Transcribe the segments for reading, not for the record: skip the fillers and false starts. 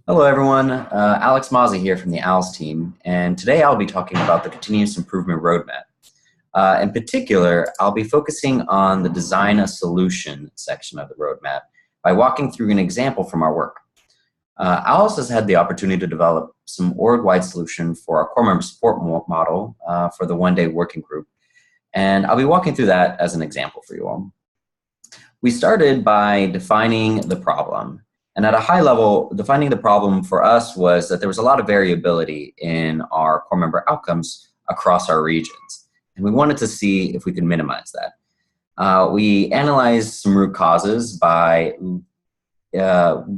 Hello everyone, Alex Maza here from the ALS team, and today I'll be talking about the Continuous Improvement Roadmap. In particular, I'll be focusing on the Design a Solution section of the roadmap by walking through an example from our work. ALS has had the opportunity to develop some org-wide solution for our core member support model for the one-day working group, and I'll be walking through that as an example for you all. We started by defining the problem. And at a high level, defining the problem for us was that there was a lot of variability in our core member outcomes across our regions. And we wanted to see if we could minimize that. We analyzed some root causes by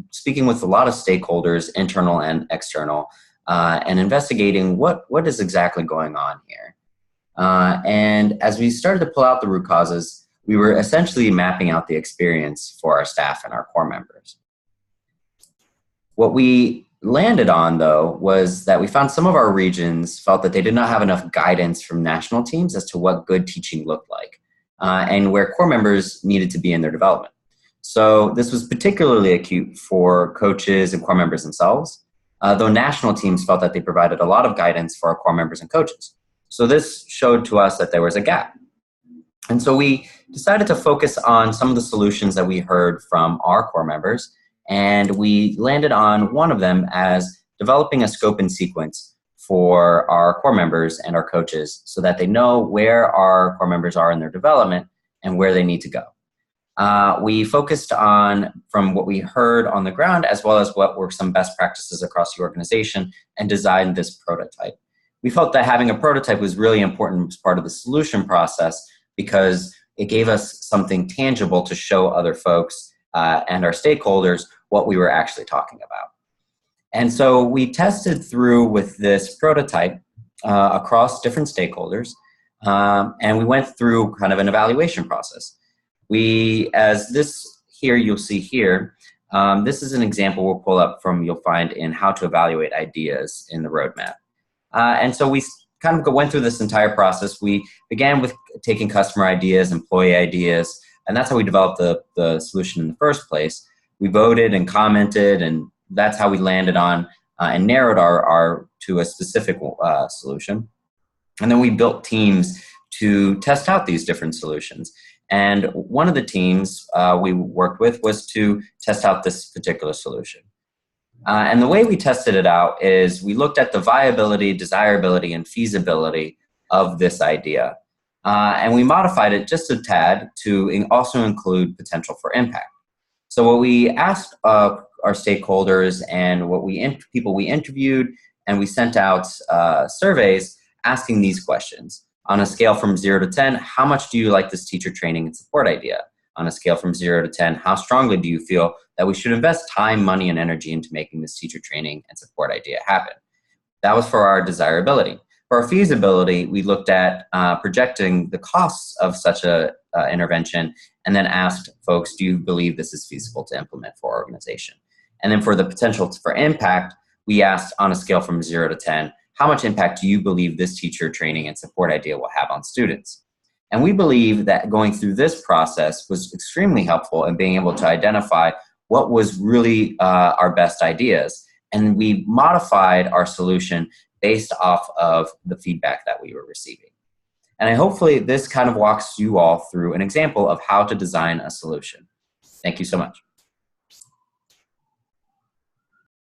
speaking with a lot of stakeholders, internal and external, and investigating what is exactly going on here. And as we started to pull out the root causes, we were essentially mapping out the experience for our staff and our core members. What we landed on, though, was that we found some of our regions felt that they did not have enough guidance from national teams as to what good teaching looked like, and where core members needed to be in their development. So this was particularly acute for coaches and core members themselves, though national teams felt that they provided a lot of guidance for our core members and coaches. So this showed to us that there was a gap. And so we decided to focus on some of the solutions that we heard from our core members, and we landed on one of them as developing a scope and sequence for our core members and our coaches so that they know where our core members are in their development and where they need to go. We focused on from what we heard on the ground as well as what were some best practices across the organization and designed this prototype. We felt that having a prototype was really important as part of the solution process because it gave us something tangible to show other folks and our stakeholders what we were actually talking about. And so we tested through with this prototype across different stakeholders, and we went through kind of an evaluation process. As this here, you'll see here, this is an example we'll pull up from, you'll find in how to evaluate ideas in the roadmap. And so we kind of went through this entire process. We began with taking customer ideas, employee ideas, and that's how we developed the solution in the first place. We voted and commented, and that's how we landed on and narrowed our to a specific solution. And then we built teams to test out these different solutions. And one of the teams we worked with was to test out this particular solution. And the way we tested it out is we looked at the viability, desirability, and feasibility of this idea. And we modified it just a tad to also include potential for impact. So what we asked our stakeholders and people we interviewed, and we sent out surveys asking these questions. On a scale from 0 to 10, how much do you like this teacher training and support idea? On a scale from 0 to 10, how strongly do you feel that we should invest time, money, and energy into making this teacher training and support idea happen? That was for our desirability. For our feasibility, we looked at projecting the costs of such a intervention and then asked folks, do you believe this is feasible to implement for our organization? And then for the potential for impact, we asked on a scale from 0 to 10, how much impact do you believe this teacher training and support idea will have on students? And we believe that going through this process was extremely helpful in being able to identify what was really our best ideas. And we modified our solution based off of the feedback that we were receiving. And hopefully this kind of walks you all through an example of how to design a solution. Thank you so much.